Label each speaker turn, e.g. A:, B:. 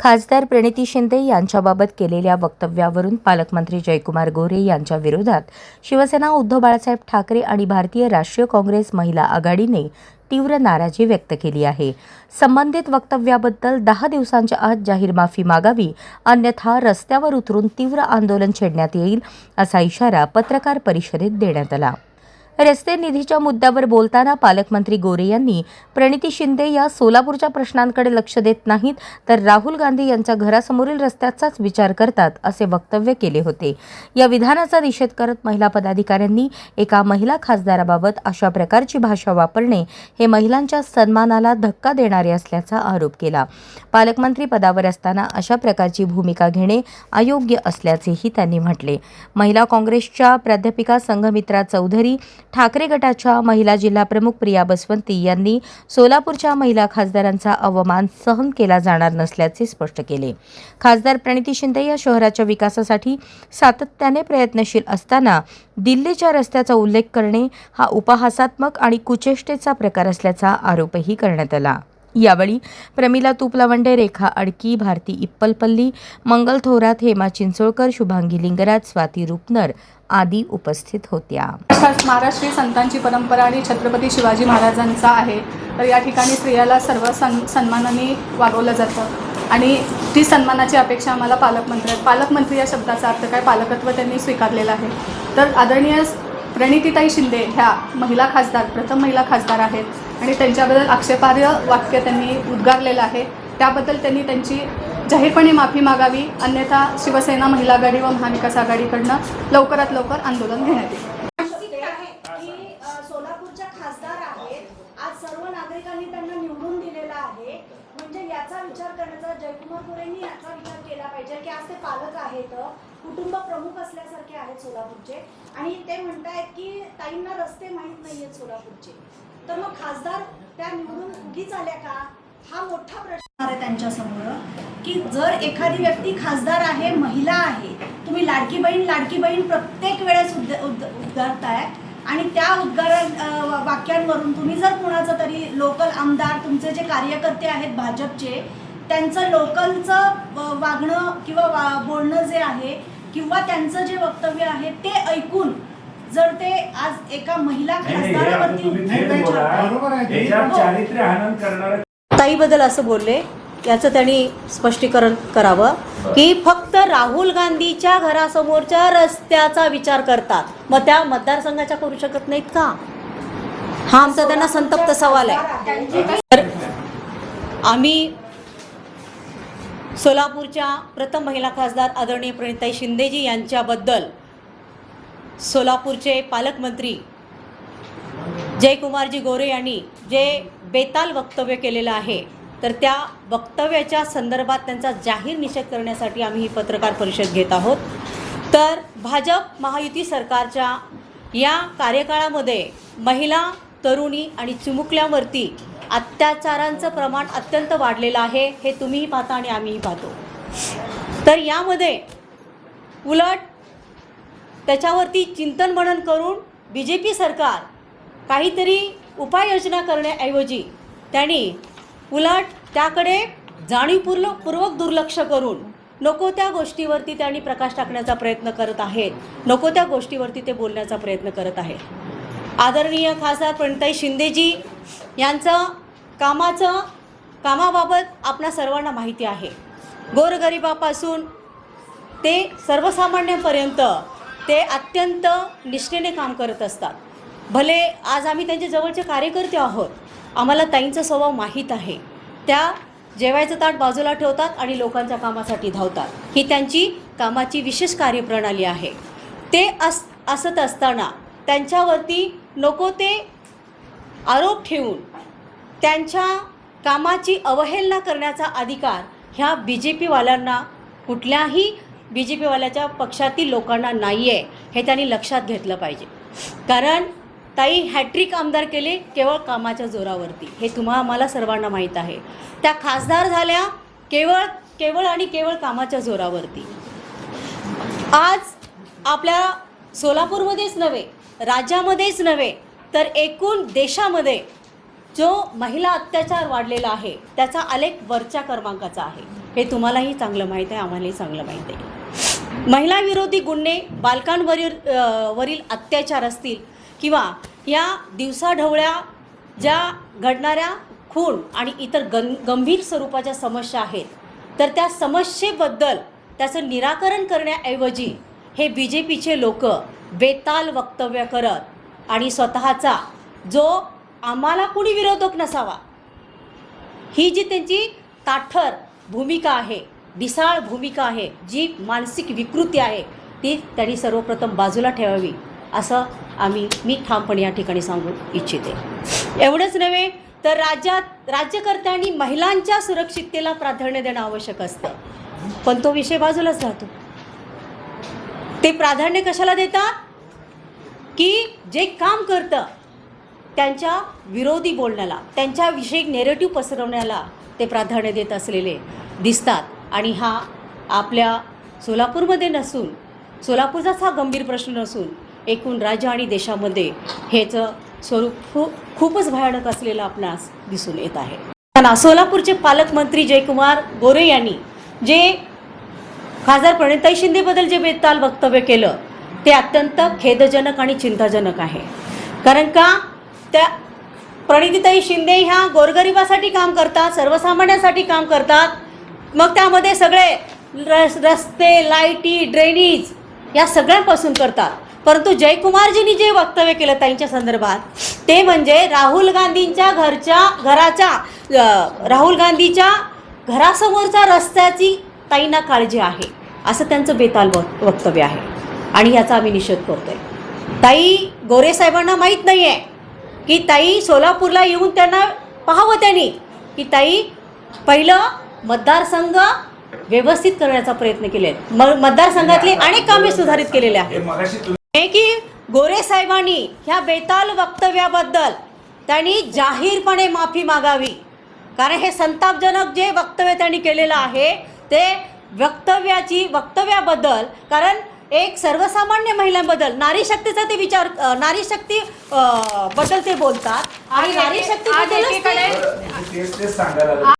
A: खासदार प्रणिती शिंदे यांच्याबाबत केलेल्या वक्तव्यावरून पालकमंत्री जयकुमार गोरे यांच्या विरोधात शिवसेना, उद्धव बाळासाहेब ठाकरे आणि भारतीय राष्ट्रीय काँग्रेस महिला आघाडीने तीव्र नाराजी व्यक्त केली आहे. संबंधित वक्तव्याबद्दल 10 दिवसांच्या आत जाहीर माफी मागावी, अन्यथा रस्त्यावर उतरून तीव्र आंदोलन छेडण्यात येईल, असा इशारा पत्रकार परिषदेत देण्यात आला. रस्ते निधीच्या मुद्द्यावर बोलताना पालकमंत्री गोरे यांनी प्रणिती शिंदे या सोलापूरच्या प्रश्नांकडे लक्ष देत नाहीत, तर राहुल गांधी यांच्या घरासमोरील रस्त्याचाच विचार करतात, असे वक्तव्य केले होते. या विधानाचा निषेध करत महिला पदाधिकाऱ्यांनी एका महिला खासदाराबाबत अशा प्रकारची भाषा वापरणे हे महिलांच्या सन्मानाला धक्का देणारे असल्याचा आरोप केला. पालकमंत्री पदावर असताना अशा प्रकारची भूमिका घेणे अयोग्य असल्याचेही त्यांनी म्हटले. महिला काँग्रेसच्या प्राध्यापिका संघमित्रा चौधरी, ठाकरे गटाच्या महिला जिल्हा प्रमुख प्रिया बसवंती यांनी सोलापूरच्या महिला खासदारांचा अवमान सहन केला जाणार नसल्याचे स्पष्ट केले. खासदार प्रणिती शिंदे या शहराच्या विकासासाठी सातत्याने प्रयत्नशील असताना दिल्लीच्या रस्त्याचा उल्लेख करणे हा उपहासात्मक आणि कुचेष्टेचा प्रकार असल्याचा आरोपही करण्यात आला. यावेळी प्रमिला तुपलवंडे, रेखा अडकी, भारती इप्पलपल्ली, मंगल थोरात, हेमा चिंचोळकर, शुभांगी लिंगराज, स्वाती रुपनर आदी उपस्थित होत्या.
B: महाराष्ट्रीय संतांची परंपरा आणि छत्रपती शिवाजी महाराजांचा आहे, तर या ठिकाणी स्त्रियाला सर्व सन्मानाने वागवलं जातं आणि ती सन्मानाची अपेक्षा आम्हाला पालकमंत्री या शब्दाचा अर्थ काय, पालकत्व त्यांनी स्वीकारलेलं आहे. तर आदरणीय प्रणितीताई शिंदे ह्या महिला खासदार, प्रथम महिला खासदार आहेत आणि त्यांच्याबद्दल आक्षेपार्ह वाक्य त्यांनी उद्गारलेलं आहे. त्याबद्दल त्यांनी त्यांची जाहीरपणे माफी मागावी, अन्यथा शिवसेना, महिला आघाडी व महाविकास आघाडीकडनं लवकरात लवकर आंदोलन घेण्यात येईल.
C: सोलापूरच्या खासदार आहेत, आज सर्व नागरिकांनी त्यांना निवडून दिलेला आहे, म्हणजे याचा विचार करण्याचा जयकुमार गोरेंनी याचा विचार केला पाहिजे की आज ते पालक आहेत, कुटुंब प्रमुख असल्यासारखे आहेत सोलापूरचे, आणि ते म्हणतायत की ताईंना रस्ते माहीत नाही आहेत सोलापूरचे. तर मग खासदार त्या निवडून उगीच आल्या का, हा मोठा प्रश्न आहे त्यांच्यासमोर. की जर एखादी व्यक्ती खासदार आहे, महिला आहे, तुम्ही लाडकी बहीण प्रत्येक वेळेस उद्गारताय आणि त्या वाक्यांवरून तुम्ही जर कुणाचं तरी लोकल आमदार, तुमचे जे कार्यकर्ते आहेत भाजपचे, त्यांचं लोकलचं वागणं किंवा बोलणं जे आहे किंवा त्यांचं जे वक्तव्य आहे ते ऐकून जर ते आज एका महिला खासदारावरती
D: ताईबद्दल असं बोलले, याचं त्यांनी स्पष्टीकरण करावं की फक्त राहुल गांधीच्या घरासमोरच्या रस्त्याचा विचार करतात, मग त्या मतदारसंघाच्या करू शकत नाहीत का? हा आमचा त्यांना संतप्त सवाल आहे. तर आम्ही सोलापूरच्या प्रथम महिला खासदार आदरणीय प्रणितीताई शिंदेजी यांच्याबद्दल सोलापूरचे पालकमंत्री जयकुमारजी गोरे यांनी जे बेताल वक्तव्य केलेलं आहे, तर त्या वक्तव्याच्या संदर्भात त्यांचा जाहीर निषेध करण्यासाठी आम्ही ही पत्रकार परिषद घेत आहोत. तर भाजप महायुती सरकारच्या या कार्यकाळामध्ये महिला, तरुणी आणि चिमुकल्यांवरती अत्याचारांचं प्रमाण अत्यंत वाढलेलं आहे, हे तुम्हीही पाहता आणि आम्हीही पाहतो. तर यामध्ये उलट त्याच्यावरती चिंतन मनन करून BJP सरकार काहीतरी उपाययोजना करण्याऐवजी त्यांनी उलट त्याकडे जाणीवपूर्वक दुर्लक्ष करून नको त्या गोष्टीवरती त्यांनी प्रकाश टाकण्याचा प्रयत्न करत आहेत, नको त्या गोष्टीवरती ते बोलण्याचा प्रयत्न करत आहे. आदरणीय खासदार प्रणितीताई शिंदेजी यांचं कामाबाबत आपणा सर्वांना माहिती आहे. गोरगरिबापासून ते सर्वसामान्यांपर्यंत ते अत्यंत निष्ठेने काम करत असतात. भले आज आम्ही त्यांच्या जवळचे कार्यकर्ते आहोत, आम्हाला ताईंचा स्वभाव माहीत आहे. त्या जेवायचं ताट बाजूला ठेवतात आणि लोकांच्या कामासाठी धावतात, ही त्यांची कामाची विशेष कार्यप्रणाली आहे. ते असत असताना त्यांच्यावरती नको ते आरोप ठेवून त्यांच्या कामाची अवहेलना करण्याचा अधिकार ह्या BJPवाल्यांना, कुठल्याही BJPवाल्याच्या पक्षातील लोकांना नाही आहे, हे त्यांनी लक्षात घेतलं पाहिजे. कारण ताई हॅट्रिक आमदार केले केवळ कामाच्या जोरावरती, हे आम्हाला सर्वांना माहीत आहे. त्या खासदार झाल्या केवळ कामाच्या जोरावरती. आज आपल्या सोलापूरमध्येच नव्हे, राज्यामध्येच नव्हे, तर एकूण देशामध्ये जो महिला अत्याचार वाढलेला आहे त्याचा आलेख वरच्या क्रमांकाचा आहे. हे तुम्हालाही चांगलं माहीत आहे, आम्हालाही चांगलं माहीत आहे. महिला विरोधी गुन्हे, वरील अत्याचार असतील किंवा या दिवसाढवळ्या ज्या घडणाऱ्या खून आणि इतर गंभीर स्वरूपाच्या समस्या आहेत, तर त्या समस्येबद्दल त्याचं निराकरण करण्याऐवजी हे बी जे पीचे लोक बेताल वक्तव्य करत आणि स्वतःचा जो आम्हाला कुणी विरोधक नसावा ही जी त्यांची ताठर भूमिका आहे, ढिसाळ भूमिका आहे, जी मानसिक विकृती आहे, ती त्यांनी सर्वप्रथम बाजूला ठेवावी असं मी ठामपणे या ठिकाणी सांगू इच्छिते. एवढंच नव्हे तर राज्यकर्त्यांनी महिलांच्या सुरक्षिततेला प्राधान्य देणं आवश्यक असतं, पण तो विषय बाजूलाच राहतो. ते प्राधान्य कशाला देतात की जे काम करतं त्यांच्या विरोधी बोलण्याला, त्यांच्याविषयी नेरेटिव्ह पसरवण्याला ते प्राधान्य देत असलेले दिसतात. आणि हा आपल्या सोलापूरमध्ये नसून, सोलापूरचाच हा गंभीर प्रश्न नसून एकूण राज्य आणि देशामध्ये ह्याचं स्वरूप खूपच भयानक असलेलं आपणास दिसून येत आहे. सोलापूरचे पालकमंत्री जयकुमार गोरे यांनी जे खासदार प्रणिताई शिंदेबद्दल जे बेताल वक्तव्य केलं ते अत्यंत खेदजनक आणि चिंताजनक आहे. कारण का त्या प्रणितीताई शिंदे ह्या गोरगरिबासाठी काम करतात, सर्वसामान्यांसाठी काम करतात. मग त्यामध्ये सगळे रस्ते, लाईटी, ड्रेनेज या सगळ्यांपासून करतात. परंतु जयकुमारजींनी जे वक्तव्य केलं त्यांच्या संदर्भात ते म्हणजे राहुल गांधींच्या घरासमोरच्या रस्त्याची ताईंना काळजी आहे असं त्यांचं बेताल वक्तव्य आहे आणि याचा आम्ही निषेध करतोय. ताई गोरे साहेबांना माहीत नाही आहे की ताई सोलापूरला येऊन त्यांना पाहावं त्यांनी की ताई पहिलं मतदारसंघ व्यवस्थित करण्याचा प्रयत्न केले, मतदारसंघातली अनेक कामे सुधारित केलेले आहेत. की गोरे साहेबांनी ह्या बेताल वक्तव्याबद्दल त्यांनी जाहीरपणे माफी मागावी. कारण हे संतापजनक जे वक्तव्य त्यांनी केलेलं आहे ते वक्तव्याबद्दल, कारण एक सर्वसामान्य महिलांबद्दल नारी शक्तीचा ते विचार, नारी शक्ती बद्दल ते बोलतात आणि नारी शक्ती